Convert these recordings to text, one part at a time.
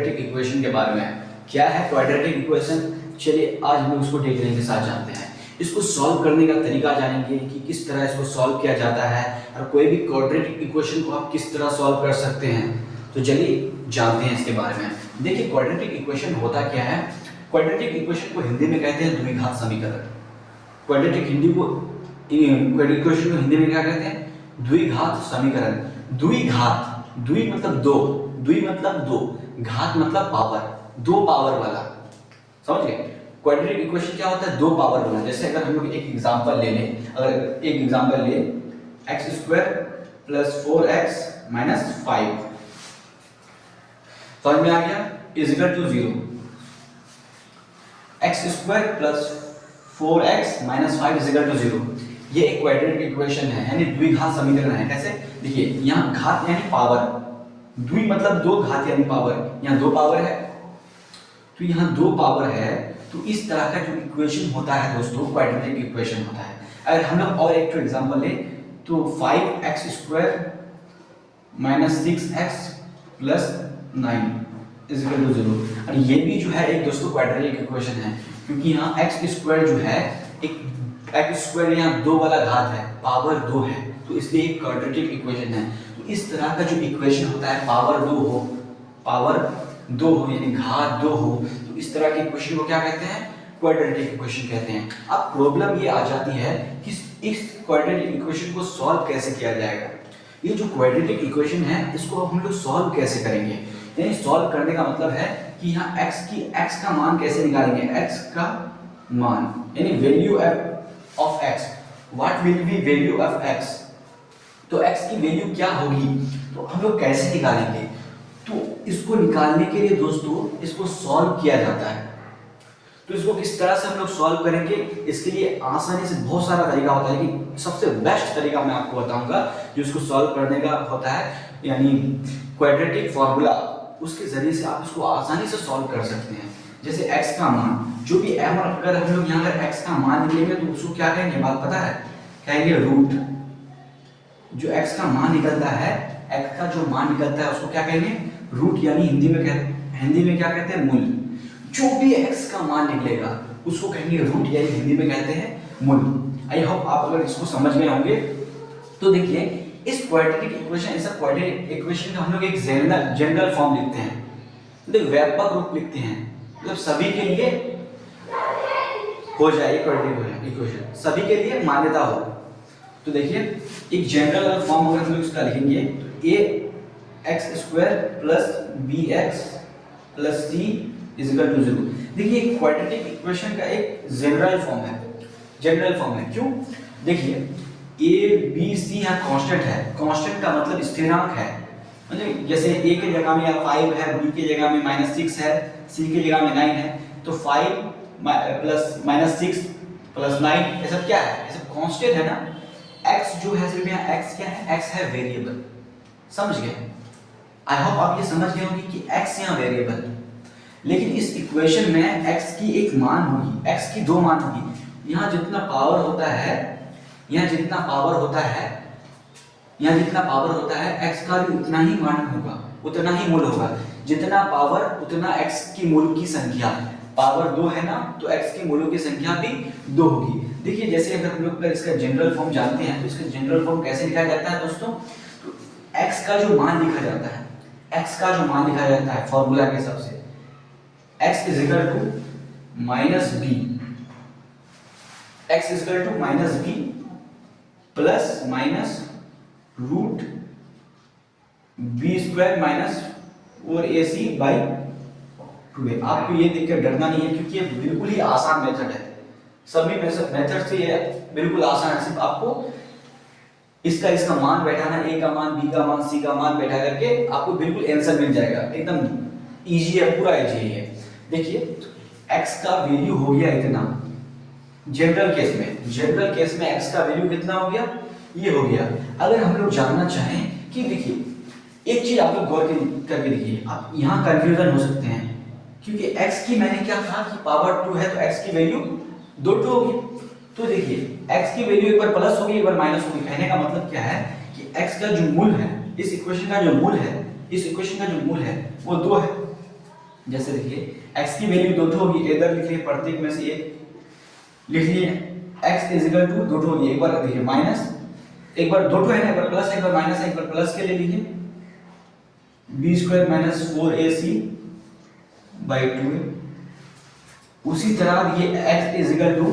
Quadratic equation के बारे में। क्या है क्वाड्रेटिक इक्वेशन, चलिए आज हम उसको देखने के साथ जानते हैं। इसको सॉल्व करने का तरीका जानेंगे कि किस तरह इसको सॉल्व किया जाता है और कोई भी क्वाड्रेटिक इक्वेशन को आप किस तरह सॉल्व कर सकते हैं। तो चलिए जानते हैं इसके बारे में। देखिए क्वाड्रेटिक इक्वेशन होता क्या है। क्वाड्रेटिक इक्वेशन को हिंदी में कहते हैं द्विघात समीकरण। क्वाड्रेटिक इक्वेशन को हिंदी में क्या कहते हैं, द्विघात समीकरण। द्विघात, द्वि मतलब दो, द्वि मतलब दो, घात मतलब पावर, दो पावर वाला, समझ गए। क्वाड्रेटिक इक्वेशन क्या होता है, दो पावर वाला। जैसे अगर हम लोग एक एग्जांपल ले लें, अगर एक एग्जांपल ले x² + 4x - 5 समझ में आ गया, = 0। x² + 4x - 5 = 0। ये एक क्वाड्रेटिक इक्वेशन है, यानी द्विघात समीकरण है। कैसे, देखिए यहाँ घात यानी पावर, द्वि मतलब दो, घात यानी पावर, यहाँ दो पावर है तो यहाँ दो पावर है, तो इस तरह का जो इक्वेशन होता है दोस्तों क्वाड्रेटिक इक्वेशन होता है। अगर हम लोग और एक एग्जांपल ले तो 5x² - 6x + 9 = 0। और ये भी जो है एक दोस्तों क्वाड्रेटिक इक्वेशन है, क्योंकि यहाँ x² जो है एक x² यहाँ दो वाला घात है, पावर दो है, तो इसलिए एक क्वाड्रेटिक इक्वेशन है। तो इस तरह का जो इक्वेशन होता है, पावर दो हो यानी घात दो हो, तो इस तरह के इक्वेशन को क्या कहते हैं, क्वाड्रेटिक इक्वेशन कहते हैं। अब प्रॉब्लम ये आ जाती है कि इस क्वाड्रेटिक इक्वेशन को सॉल्व कैसे किया जाएगा। ये जो क्वाड्रेटिक इक्वेशन है इसको हम लोग सॉल्व कैसे करेंगे, यानी सॉल्व करने का मतलब है कि यहाँ x का मान कैसे निकालेंगे, x का मान यानी value of x, what will be value of x। तो x की वैल्यू क्या होगी, तो हम लोग कैसे निकालेंगे। तो इसको निकालने के लिए दोस्तों इसको सॉल्व किया जाता है। तो इसको किस तरह से हम लोग सॉल्व करेंगे, इसके लिए आसानी से बहुत सारा तरीका होता है, लेकिन सबसे बेस्ट तरीका मैं आपको बताऊंगा जो इसको सॉल्व करने का होता है, यानी क्वाड्रेटिक फॉर्मूला, उसके जरिए से आप इसको आसानी से सॉल्व कर सकते हैं। जैसे x का मान जो भी m, अगर हम लोग यहाँ अगर x का मान निकलेंगे तो उसको क्या कहेंगे, बात पता है, कहेंगे रूट। जो x का मान निकलता है, x का जो मान निकलता है उसको क्या कहेंगे, रूट, यानी हिंदी में क्या कहते हैं, मूल। जो भी x का मान निकलेगा उसको कहेंगे रूट, यानी हिंदी में कहते हैं मूल। आई होप आप अगर इसको समझ गए होंगे। तो देखिए इस क्वाड्रेटिक इक्वेशन का हम लोग एक जनरल फॉर्म लिखते हैं, मतलब व्यापक रूप लिखते हैं, मतलब सभी के लिए हो जाए क्वाड्रेटिक इक्वेशन, सभी के लिए मान्यता हो। तो देखिए एक जनरल फॉर्म अगर हम लोग इसका लिखेंगे तो ax² + bx + c = 0। देखिए क्वाड्रेटिक इक्वेशन का एक जनरल फॉर्म है। क्यों, देखिए a b c यहाँ कांस्टेंट है, कांस्टेंट का मतलब स्थिरांक है, मतलब जैसे a के जगह में 5 है, b के जगह में -6 है, c के जगह में 9 है, तो 5 + -6 + 9 ये सब क्या है, ये सब कांस्टेंट है ना। x जो है सिर्फ यहाँ x क्या है, x है वेरिएबल, समझ गए। आई होप आप ये समझ गए होंगे कि x यहाँ वेरिएबल, लेकिन इस इक्वेशन में x की एक मान होगी, x की दो मान होगी। यहाँ जितना पावर होता है, जितना पावर होता है x का भी उतना ही मान होगा, उतना ही मूल होगा। जितना पावर उतना x की मूल की संख्या, पावर 2 है ना, तो x की मूलों की संख्या भी 2 होगी। देखिए जैसे अगर हम लोग इसका जनरल फॉर्म जानते हैं तो इसका जनरल फॉर्म कैसे लिखा जाता है दोस्तों, तो x का जो मान लिखा जाता है, फॉर्मूला के हिसाब से x = -b, x = -b ± root b² - 4ac/2। आपको ये देखकर डरना नहीं है, क्योंकि ये बिल्कुल ही आसान मेथड है, सभी मेथड से ये बिल्कुल आसान है। सिर्फ आपको इसका मान बैठाना, a का मान, b का मान, c का मान बैठा करके आपको बिल्कुल आंसर मिल जाएगा। एकदम इजी है, पूरा इजी है। देखिए x का वैल्यू हो गया इतना, जनरल केस में x का वैल्यू कितना हो गया, ये हो गया। अगर हम लोग जानना चाहें कि देखिए एक चीज आप लोग गौर करके देखिए, आप यहाँ कंफ्यूजन हो सकते हैं, क्योंकि x की मैंने क्या कहा कि पावर 2 है, तो x की वैल्यू 2 होगी। तो देखिए x की वैल्यू एक बार प्लस होगी, एक बार माइनस होगी। कहने का मतलब क्या है कि x का जो मूल है, इस इक्वेशन का जो मूल है वो 2 है। जैसे देखिए x की वैल्यू दो होगी, इधर लिख लिए प्रत्येक में से एक लिख लिए, x इज इक्वल टू दो होगी, एक बार देखिए माइनस, एक बार दो है ना, एक बार प्लस, एक बार माइनस, एक बार प्लस के लिए लिखिए b square minus 4ac by 2a। उसी तरह देखिए x इज इक्वल टू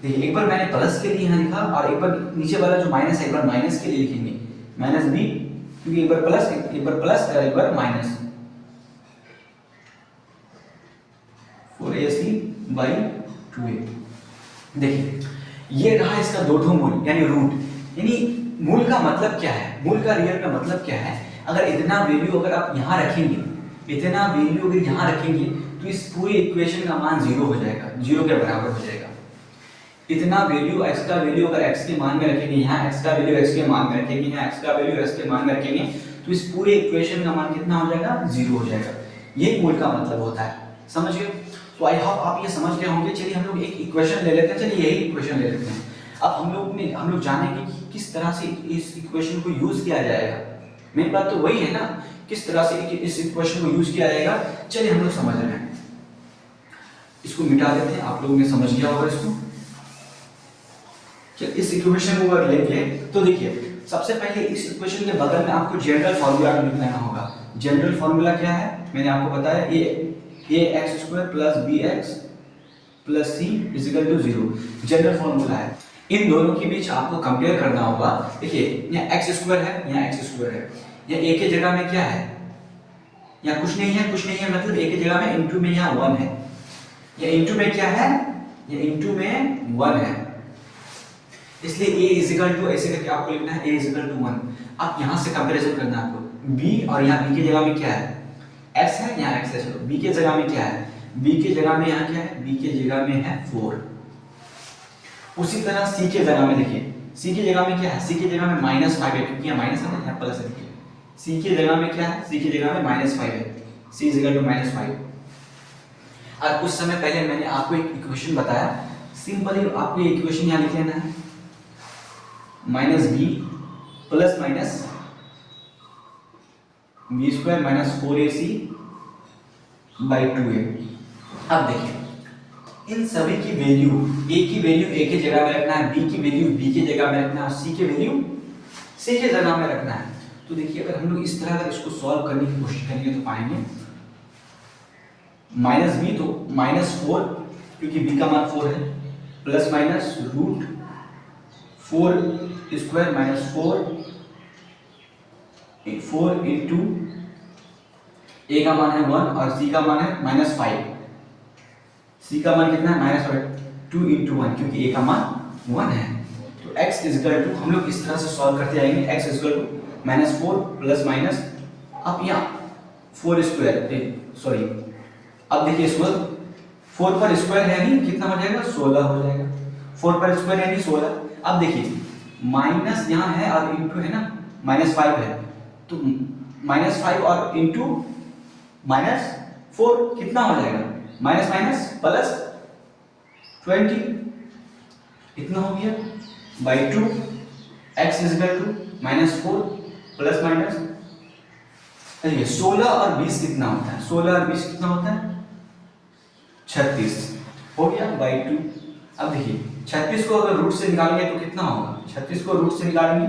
देखिए एक बार मैंने प्लस के लिए यहाँ लिखा और एक बार नीचे वाला जो माइनस है एक बार माइनस के लिए लिखेंगे, माइनस b, क्योंकि एक बार प्लस और एक बार माइनस, 4ac बाई 2a। देखिए ये रहा इसका दो मूल यानी रूट। यानी मूल का मतलब क्या है, मूल का रियल का मतलब क्या है, अगर इतना वैल्यू अगर आप यहाँ रखेंगे, इतना वैल्यू अगर यहाँ रखेंगे तो इस पूरे इक्वेशन का मान जीरो हो जाएगा, जीरो के बराबर हो जाएगा। इतना वैल्यू x का वैल्यू अगर x के मान में रखेंगे, यहाँ x का वैल्यू x के मान में रखेंगे, यहाँ x का वैल्यू x के मान में रखेंगे, तो इस पूरे इक्वेशन का मान कितना हो जाएगा, जीरो हो जाएगा। यही मूल का मतलब होता है, समझ गए। तो आई होप आप ये समझ गए होंगे। चलिए हम लोग एक इक्वेशन ले लेते हैं, चलिए यही इक्वेशन ले लेते हैं। अब हम लोग जानेंगे कि किस तरह से इस इक्वेशन को यूज किया जाएगा। मेन बात तो वही है ना, किस तरह से इस इक्वेशन को यूज किया जाएगा। चलिए हम लोग समझ रहे हैं, इसको मिटा देते हैं, आप लोगों ने समझ लिया होगा इसको। इस इक्वेशन को अगर लेंगे तो देखिए सबसे पहले इस इक्वेशन के बगल में आपको जनरल फार्मूला लिखना होगा। जनरल फार्मूला क्या है, मैंने आपको बताया, ax square plus bx plus c is equal to 0 general formula है। इन दोनों के बीच आपको कंपेयर करना होगा। देखिए यहाँ x स्क्वायर है, यहाँ x स्क्वायर है, यहाँ a के जगह में क्या है, यहाँ कुछ नहीं है, कुछ नहीं है मतलब a की जगह में इनटू में यहाँ 1 है, ये इनटू में क्या है, ये इनटू में 1 है, इसलिए a इज इक्वल टू ऐसे करके आपको लिखना है a इज इक्वल टू 1। अब यहाँ से कंपैरिजन करना है आपको, b और यहाँ b की जगह में क्या है, x है, यहाँ x है, चलो b की जगह में क्या है, b की जगह में यहाँ क्या है, b की जगह में है 4। उसी तरह c के जगह में देखिए, c की जगह में क्या है, c की जगह में -5 है, क्योंकि यहाँ माइनस है ना, यहाँ प्लस है। देखिए c की जगह में क्या है, c की जगह में -5 है, c इज इक्वल टू -5। और कुछ समय पहले मैंने आपको एक इक्वेशन बताया, सिंपली आपको ये इक्वेशन यहाँ लिख लेना है, -b plus minus b square minus 4ac by 2a। अब देखिए इन सभी की वैल्यू, a की वैल्यू a की जगह में रखना है, b की वैल्यू b की जगह में रखना है, c की वैल्यू c की जगह में रखना है। तो देखिए अगर हम लोग इस तरह अगर इसको सॉल्व करने की कोशिश करेंगे तो पाएंगे -b तो -4, क्योंकि b का मान 4 है, plus minus root 4 square minus 4 into a का मान है 1 और c का मान है -5। c का मान कितना है, -2 इंटू 1, क्योंकि a का मान 1 है। तो x इज इक्वल टू, हम लोग इस तरह से सॉल्व करते आएंगे, x is equal to -4 plus minus, अब यहाँ 4 स्क्वायर सॉरी, अब देखिए इसको 4 पर स्क्वायर है नहीं, कितना हो जाएगा, 16 हो जाएगा, 4 पर स्क्वायर है नहीं 16। अब देखिए माइनस यहाँ है और इंटू है ना, -5 है, तो -5 और इंटू -4 कितना हो जाएगा, माइनस माइनस प्लस 20, इतना हो गया by 2। x is equal to -4 plus minus, चलिए 16 और 20 कितना होता है, 16 और 20 कितना होता है, 36 हो गया बाई 2। अब देखिए 36 को अगर रूट से निकालेंगे तो कितना होगा, 36 को रूट से निकालेंगे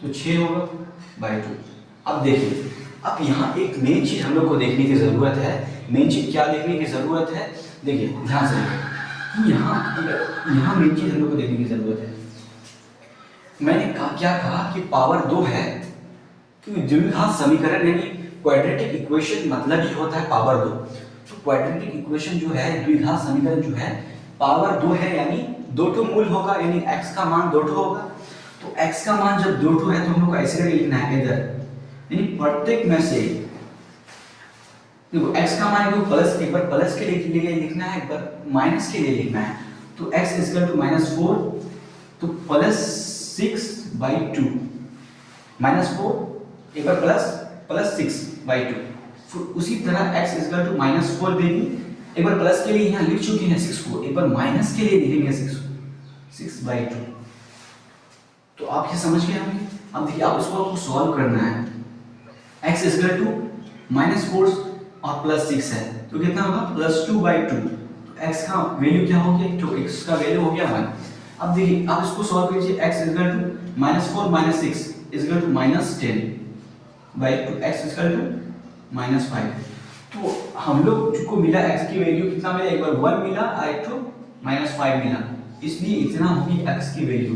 तो 6 होगा बाई 2। अब देखिए अब यहाँ एक मेन चीज हम लोग को देखने की जरूरत है। मेन चीज क्या देखने की जरूरत है, देखिए ध्यान से देखिए, यहाँ मेन चीज हम लोग को देखने की जरूरत है। मैंने क्या कहा कि पावर 2 है, क्योंकि द्विघात समीकरण यानी क्वाड्रेटिक इक्वेशन मतलब ही होता है पावर 2। तो क्वाड्रेटिक इक्वेशन जो है, द्विघात समीकरण जो है पावर 2 है, यानी 2 मूल होगा, यानी x का मान 2 होगा। तो x का मान जब 2 है तो हम लोग को ऐसे करके लिखना है इधर, यानी प्रत्येक में से देखो x का मान एक प्लस, एक बार प्लस के लिए लिखना है, एक बार माइनस के लिए लिखना है। तो x इज इक्वल टू -4 तो +6/2 -4 एक बार प्लस 6/2। फिर उसी तरह x इज इक्वल टू -4 देंगे, एक बार प्लस के लिए यहाँ लिख चुके हैं 6 को, एक बार माइनस के लिए लिखेंगे 6/2। तो आप ये समझ गए होंगे। अब देखिए आप इसको आपको सॉल्व करना है, x इज इक्वल टू -4 और प्लस 6 है तो कितना होगा +2/2। तो x का वैल्यू क्या हो गया, तो x का वैल्यू हो गया 1। अब देखिए आप इसको सॉल्व कीजिए, x = -4 - 6 = -10/2, x = -5। तो हम लोग को मिला x की वैल्यू कितना मिला, एक बार 1 मिला और एक तो -5 मिला, इसलिए इतना होगी x की वैल्यू।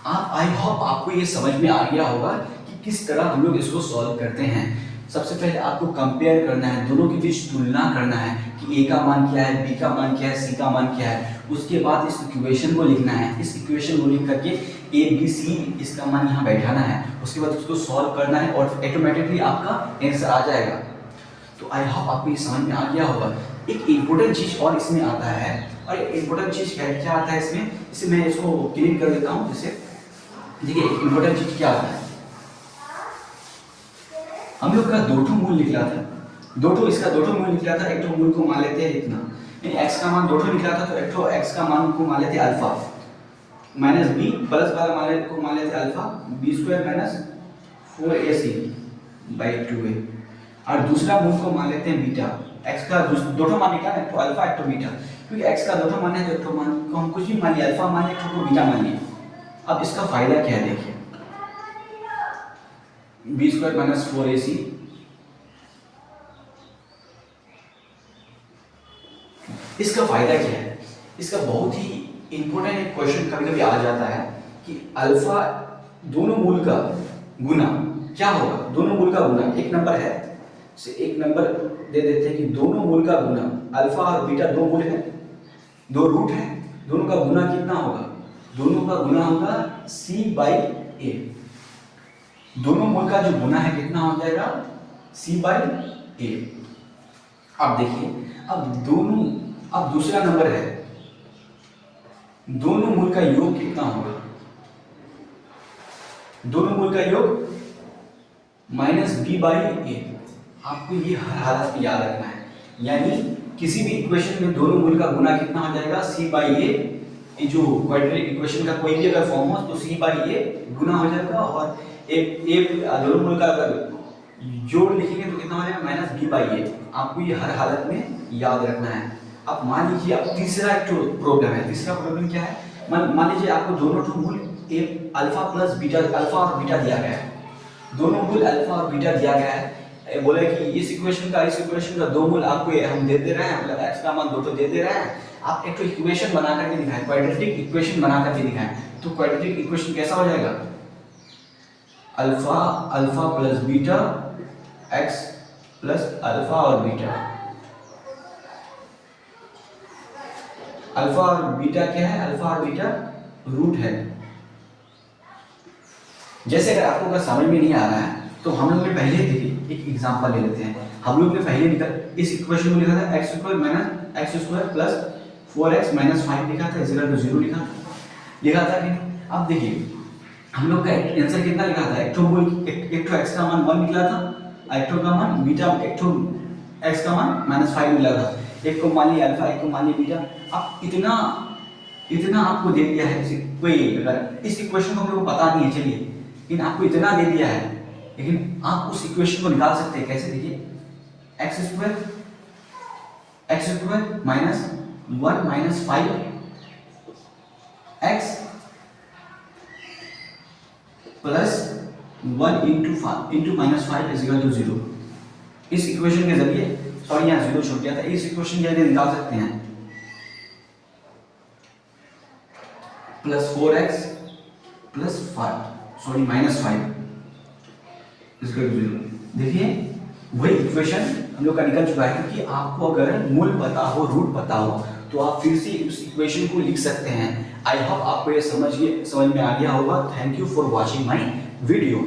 आप आई होप आपको ये समझ में आ गया होगा कि किस तरह हम लोग इसको सॉल्व करते हैं। सबसे पहले आपको कंपेयर करना है, दोनों के बीच तुलना करना है कि a का मान क्या है, b का मान क्या है, c का मान क्या है। उसके बाद इस इक्वेशन को लिखना है, इस इक्वेशन को लिख करके a b c इसका मान यहाँ बैठाना है, उसके बाद उसको सॉल्व करना है और ऑटोमेटिकली आपका आंसर आ जाएगा। तो आई होप आपको ये समझ में आ गया होगा। एक इम्पोर्टेंट चीज और इसमें आता है, और इम्पोर्टेंट चीज क्या आता है इसमें, इसे मैं इसको क्लीन कर देता हूँ। जैसे देखिए एक इम्पोर्टेंट चीज क्या आता है, हम लोग का दो ठो मूल निकला था, दो ठो मूल निकला था। एक ठो मूल को मान लेते हैं इतना, यानी x का मान दो ठो निकला था, तो एक ठो x का मान को मान लेते हैं अल्फा माइनस b, प्लस वाला मान लेते हैं अल्फा b² - 4ac/2a, और दूसरा मूल को मान लेते हैं बीटा। x का दो ठो मान निकला, एक ठो अल्फा एक ठो बीटा, क्योंकि x का दो ठो मान है तो एक ठो मान को हम कुछ भी मान लिया, अल्फा मान लिया, एक ठो को बीटा मान लिया। अब इसका फायदा क्या है देखिए, b² - 4ac, इसका फायदा क्या है, इसका बहुत ही इंपॉर्टेंट एक क्वेश्चन कभी कभी आ जाता है कि अल्फा दोनों मूल का गुना क्या होगा, दोनों मूल का गुना एक नंबर है से एक नंबर दे देते हैं कि दोनों मूल का गुना, अल्फा और बीटा दो मूल है, दो रूट है, दोनों का गुना कितना होगा, दोनों का गुना होगा c/a। दोनों मूल का जो गुना है कितना हो जाएगा c/a। अब देखिए अब दूसरा नंबर है, दोनों मूल का योग कितना होगा, दोनों मूल का योग -b/a। आपको ये हर हालत में याद रखना है, यानी किसी भी इक्वेशन में दोनों मूल का गुना कितना हो जाएगा c/a। जो क्वाड्रेटिक इक्वेशन का कोई भी अगर फॉर्म हो तो c/a गुना हो जाएगा, और एक दोनों मूल का अगर जोड़ लिखेंगे तो कितना हो जाएगा -b/a। आपको ये हर हालत में याद रखना है। अब मान लीजिए अब तीसरा एक प्रॉब्लम है, तीसरा प्रॉब्लम क्या है, मान लीजिए आपको दोनों ठो मूल अल्फा प्लस बीटा, अल्फा और बीटा दिया गया है, दोनों मूल अल्फा और बीटा दिया गया है। बोले कि इस इक्वेशन का दो मूल आपको हम दे रहे हैं, मतलब x का मान दो तो दे रहे हैं, आप एक तो इक्वेशन बना करके दिखाएं, क्वाड्रेटिक इक्वेशन बना करके दिखाएं। तो क्वाड्रेटिक इक्वेशन कैसा हो जाएगा, alpha plus beta x plus alpha और बीटा। अल्फा और बीटा क्या है, अल्फा और बीटा रूट है। जैसे अगर आपको समझ में नहीं आ रहा है तो हम लोग ने पहले देखिए एक एग्जांपल ले लेते हैं। हम लोग ने पहले इस इक्वेशन में लिखा था x² - x² प्लस 4x - 5 लिखा था, 0 लिखा था कि नहीं। अब देखिए हम लोग का आंसर कितना लिखा था, एक ठो x का मान 1 निकला था, एक ठो का मान बीटा, एक ठो x का मान -5 मिला था, एक को मान लिया अल्फा, एक को मान लिया बीटा। अब इतना आपको दे दिया है, कोई अगर इस इक्वेशन को हम लोग को पता नहीं है चलिए, लेकिन आपको इतना दे दिया है, लेकिन आप उस इक्वेशन को निकाल सकते हैं कैसे, देखिए x² - 1 - 5x प्लस 1 into -5 = 0। इस इक्वेशन के जरिए, सॉरी यहाँ 0 छूट गया था, इस इक्वेशन के जरिए निकाल सकते हैं प्लस 4x प्लस 5 -5 = 0। देखिए वही इक्वेशन हम लोग का निकल चुका है, क्योंकि आपको अगर मूल पता हो, रूट पता हो, तो आप फिर से उस इक्वेशन को लिख सकते हैं। आई होप आपको ये समझ में आ गया होगा। Thank you for watching my video.